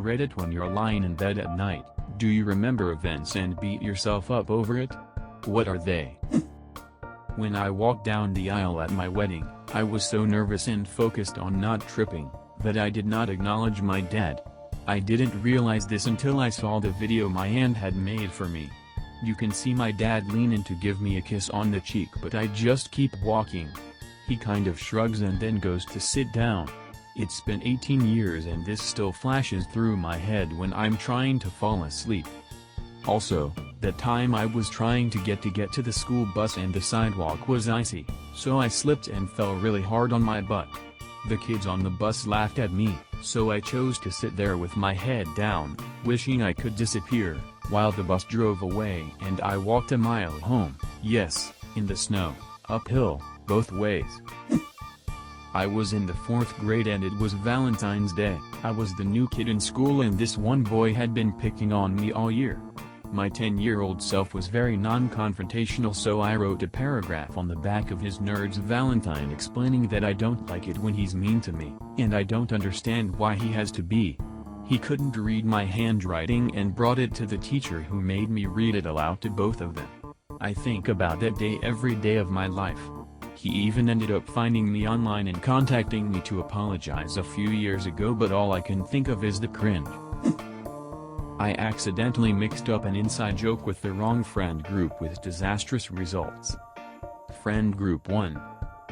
Reddit when you're lying in bed at night? Do you remember events and beat yourself up over it? What are they? When I walked down the aisle at my wedding, I was so nervous and focused on not tripping, that I did not acknowledge my dad. I didn't realize this until I saw the video my aunt had made for me. You can see my dad lean in to give me a kiss on the cheek, but I just keep walking. He kind of shrugs and then goes to sit down. It's been 18 years and this still flashes through my head when I'm trying to fall asleep. Also, that time I was trying to get to the school bus and the sidewalk was icy, so I slipped and fell really hard on my butt. The kids on the bus laughed at me, so I chose to sit there with my head down, wishing I could disappear, while the bus drove away and I walked a mile home, yes, in the snow, uphill, both ways. I was in the 4th grade and it was Valentine's Day. I was the new kid in school and this one boy had been picking on me all year. My 10-year-old self was very non-confrontational, so I wrote a paragraph on the back of his nerd's Valentine explaining that I don't like it when he's mean to me, and I don't understand why he has to be. He couldn't read my handwriting and brought it to the teacher, who made me read it aloud to both of them. I think about that day every day of my life. He even ended up finding me online and contacting me to apologize a few years ago, but all I can think of is the cringe. I accidentally mixed up an inside joke with the wrong friend group with disastrous results. Friend group 1.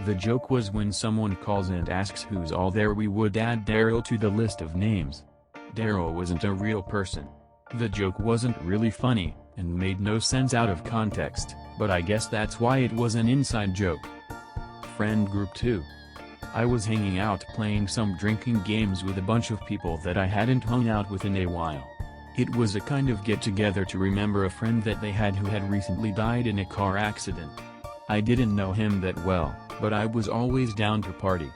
The joke was when someone calls and asks who's all there, we would add Daryl to the list of names. Daryl wasn't a real person. The joke wasn't really funny, and made no sense out of context, but I guess that's why it was an inside joke. Friend group 2. I was hanging out playing some drinking games with a bunch of people that I hadn't hung out with in a while. It was a kind of get-together to remember a friend that they had who had recently died in a car accident. I didn't know him that well, but I was always down to party.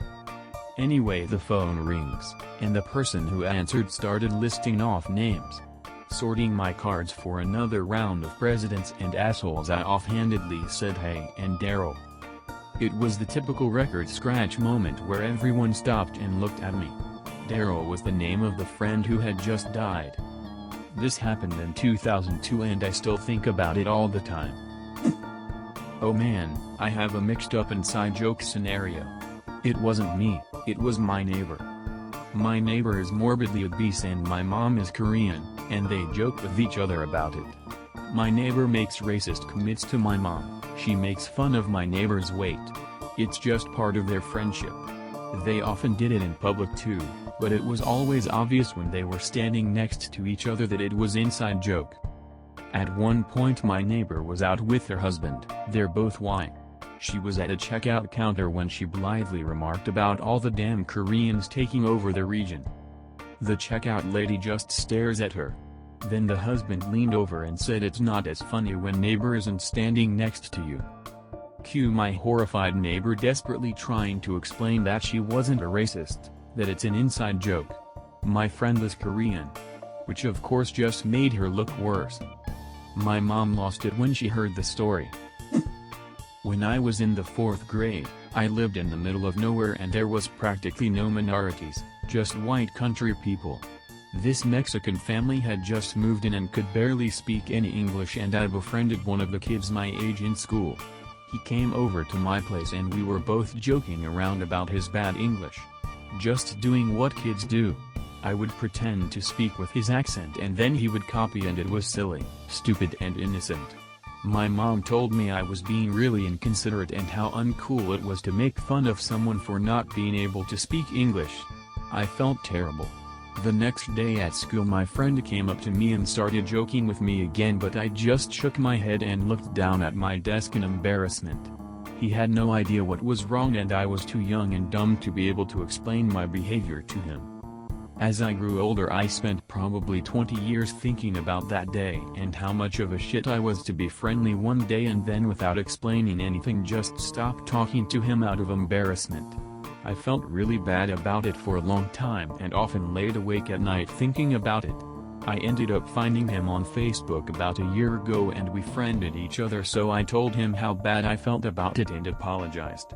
Anyway, the phone rings, and the person who answered started listing off names. Sorting my cards for another round of presidents and assholes, I offhandedly said hey and Daryl. It was the typical record scratch moment where everyone stopped and looked at me. Daryl was the name of the friend who had just died. This happened in 2002 and I still think about it all the time. Oh man, I have a mixed up inside joke scenario. It wasn't me, it was my neighbor. My neighbor is morbidly obese and my mom is Korean, and they joke with each other about it. My neighbor makes racist comments to my mom. She makes fun of my neighbor's weight. It's just part of their friendship. They often did it in public too, but it was always obvious when they were standing next to each other that it was inside joke. At one point my neighbor was out with her husband. They're both white. She was at a checkout counter when she blithely remarked about all the damn Koreans taking over the region. The checkout lady just stares at her. Then the husband leaned over and said, "It's not as funny when neighbor isn't standing next to you." Cue my horrified neighbor desperately trying to explain that she wasn't a racist, that it's an inside joke. My friend was Korean. Which of course just made her look worse. My mom lost it when she heard the story. When I was in the 4th grade, I lived in the middle of nowhere and there was practically no minorities, just white country people. This Mexican family had just moved in and could barely speak any English, and I befriended one of the kids my age in school. He came over to my place and we were both joking around about his bad English. Just doing what kids do. I would pretend to speak with his accent and then he would copy, and it was silly, stupid and innocent. My mom told me I was being really inconsiderate and how uncool it was to make fun of someone for not being able to speak English. I felt terrible. The next day at school my friend came up to me and started joking with me again, but I just shook my head and looked down at my desk in embarrassment. He had no idea what was wrong and I was too young and dumb to be able to explain my behavior to him. As I grew older I spent probably 20 years thinking about that day and how much of a shit I was to be friendly one day and then without explaining anything just stop talking to him out of embarrassment. I felt really bad about it for a long time and often laid awake at night thinking about it. I ended up finding him on Facebook about a year ago and we friended each other, so I told him how bad I felt about it and apologized.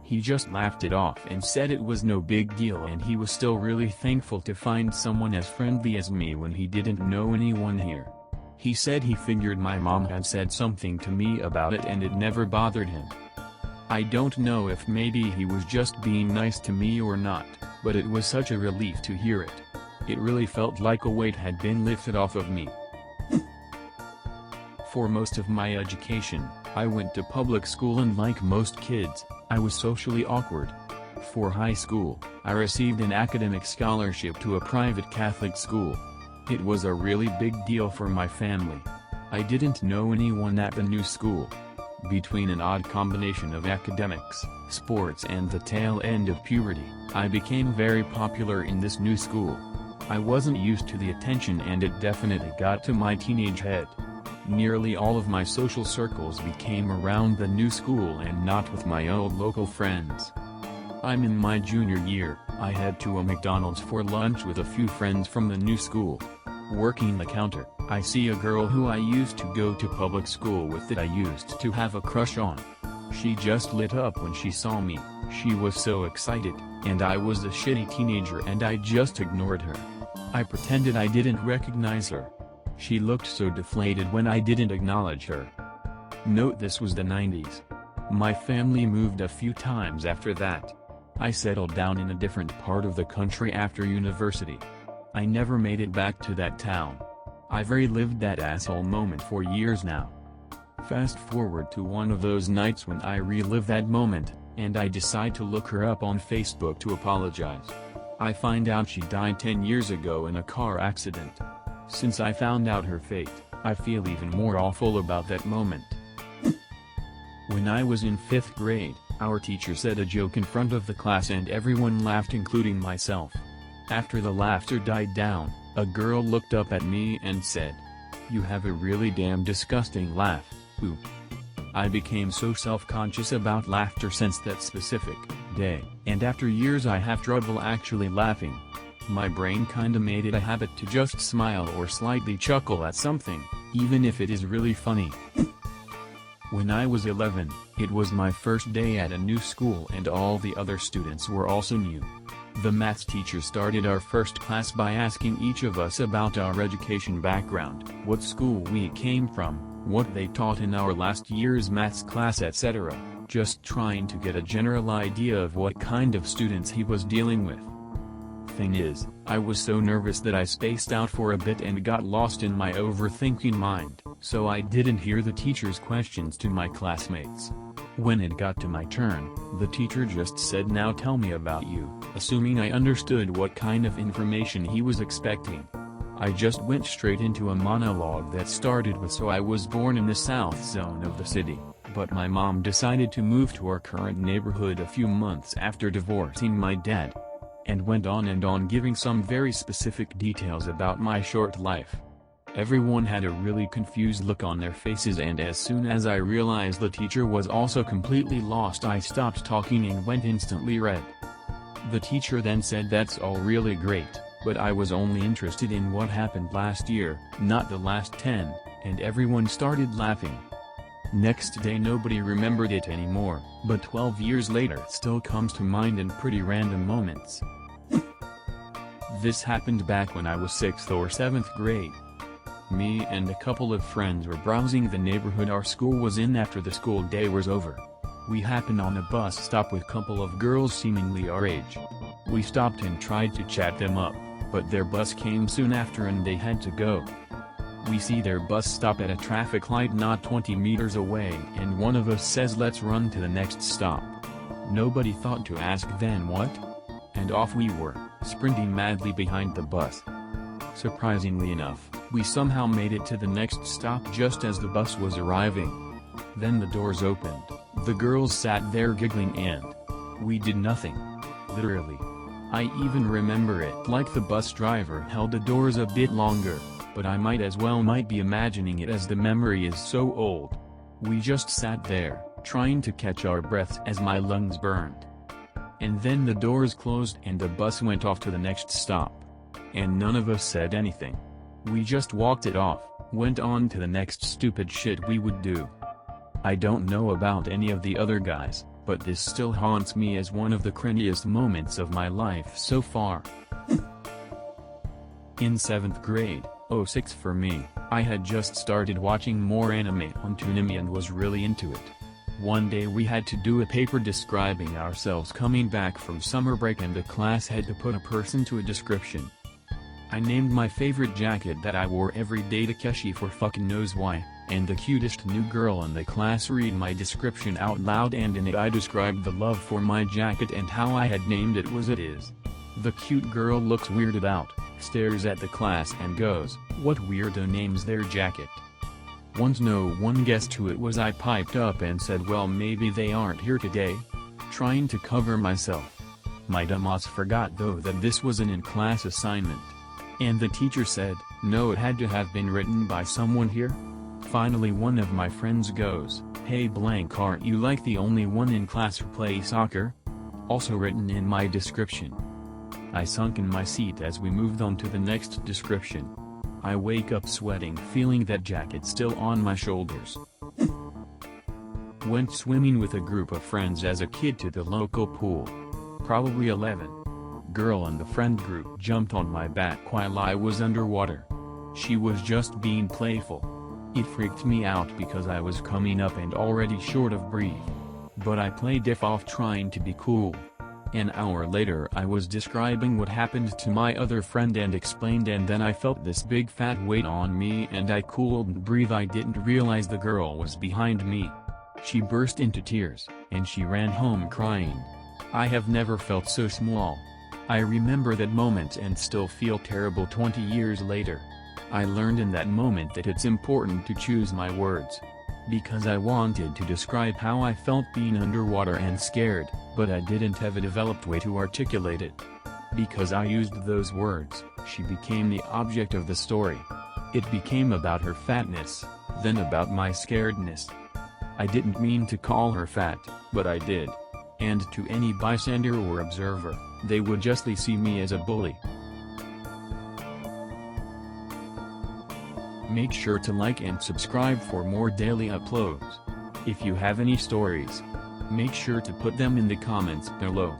He just laughed it off and said it was no big deal and he was still really thankful to find someone as friendly as me when he didn't know anyone here. He said he figured my mom had said something to me about it and it never bothered him. I don't know if maybe he was just being nice to me or not, but it was such a relief to hear it. It really felt like a weight had been lifted off of me. For most of my education, I went to public school and like most kids, I was socially awkward. For high school, I received an academic scholarship to a private Catholic school. It was a really big deal for my family. I didn't know anyone at the new school. Between an odd combination of academics, sports and the tail end of puberty, I became very popular in this new school. I wasn't used to the attention and it definitely got to my teenage head. Nearly all of my social circles became around the new school and not with my old local friends. I'm in my junior year, I head to a McDonald's for lunch with a few friends from the new school. Working the counter, I see a girl who I used to go to public school with that I used to have a crush on. She just lit up when she saw me, she was so excited, and I was a shitty teenager and I just ignored her. I pretended I didn't recognize her. She looked so deflated when I didn't acknowledge her. Note this was the 90s. My family moved a few times after that. I settled down in a different part of the country after university. I never made it back to that town. I've relived that asshole moment for years now. Fast forward to one of those nights when I relive that moment, and I decide to look her up on Facebook to apologize. I find out she died 10 years ago in a car accident. Since I found out her fate, I feel even more awful about that moment. When I was in 5th grade, our teacher said a joke in front of the class and everyone laughed including myself. After the laughter died down, a girl looked up at me and said, "You have a really damn disgusting laugh, ooh." I became so self-conscious about laughter since that specific day, and after years I have trouble actually laughing. My brain kinda made it a habit to just smile or slightly chuckle at something, even if it is really funny. When I was 11, it was my first day at a new school and all the other students were also new. The maths teacher started our first class by asking each of us about our education background, what school we came from, what they taught in our last year's maths class, etc., just trying to get a general idea of what kind of students he was dealing with. Thing is, I was so nervous that I spaced out for a bit and got lost in my overthinking mind, so I didn't hear the teacher's questions to my classmates. When it got to my turn, the teacher just said, "Now tell me about you," assuming I understood what kind of information he was expecting. I just went straight into a monologue that started with, "So I was born in the south zone of the city, but my mom decided to move to our current neighborhood a few months after divorcing my dad," and went on and on giving some very specific details about my short life. Everyone had a really confused look on their faces, and as soon as I realized the teacher was also completely lost, I stopped talking and went instantly red. The teacher then said, "That's all really great, but I was only interested in what happened last year, not the last 10, and everyone started laughing. Next day nobody remembered it anymore, but 12 years later it still comes to mind in pretty random moments. This happened back when I was 6th or 7th grade. Me and a couple of friends were browsing the neighborhood our school was in after the school day was over. We happened on a bus stop with a couple of girls seemingly our age. We stopped and tried to chat them up, but their bus came soon after and they had to go. We see their bus stop at a traffic light not 20 meters away, and one of us says, "Let's run to the next stop." Nobody thought to ask then what? And off we were, sprinting madly behind the bus. Surprisingly enough, we somehow made it to the next stop just as the bus was arriving. Then the doors opened, the girls sat there giggling and we did nothing. Literally. I even remember it like the bus driver held the doors a bit longer, but I might be imagining it as the memory is so old. We just sat there, trying to catch our breaths as my lungs burned. And then the doors closed and the bus went off to the next stop. And none of us said anything. We just walked it off, went on to the next stupid shit we would do. I don't know about any of the other guys, but this still haunts me as one of the cringiest moments of my life so far. In 7th grade, '06 for me, I had just started watching more anime on Toonami and was really into it. One day we had to do a paper describing ourselves coming back from summer break and the class had to put a person to a description. I named my favorite jacket that I wore every day Takeshi for fucking knows why, and the cutest new girl in the class read my description out loud, and in it I described the love for my jacket and how I had named it was it is. The cute girl looks weirded out, stares at the class and goes, "What weirdo names their jacket?" Once no one guessed who it was, I piped up and said, "Well, maybe they aren't here today," trying to cover myself. My dumbass forgot though that this was an in-class assignment. And the teacher said, "No, it had to have been written by someone here." Finally one of my friends goes, "Hey blank, aren't you like the only one in class who plays soccer?" Also written in my description. I sunk in my seat as we moved on to the next description. I wake up sweating, feeling that jacket still on my shoulders. Went swimming with a group of friends as a kid to the local pool. Probably 11. Girl in the friend group jumped on my back while I was underwater. She was just being playful. It freaked me out because I was coming up and already short of breath. But I played it off trying to be cool. An hour later I was describing what happened to my other friend and explained, and then I felt this big fat weight on me and I couldn't breathe. I didn't realize the girl was behind me. She burst into tears, and she ran home crying. I have never felt so small. I remember that moment and still feel terrible 20 years later. I learned in that moment that it's important to choose my words. Because I wanted to describe how I felt being underwater and scared, but I didn't have a developed way to articulate it. Because I used those words, she became the object of the story. It became about her fatness, then about my scaredness. I didn't mean to call her fat, but I did. And to any bystander or observer, they would justly see me as a bully. Make sure to like and subscribe for more daily uploads. If you have any stories, make sure to put them in the comments below.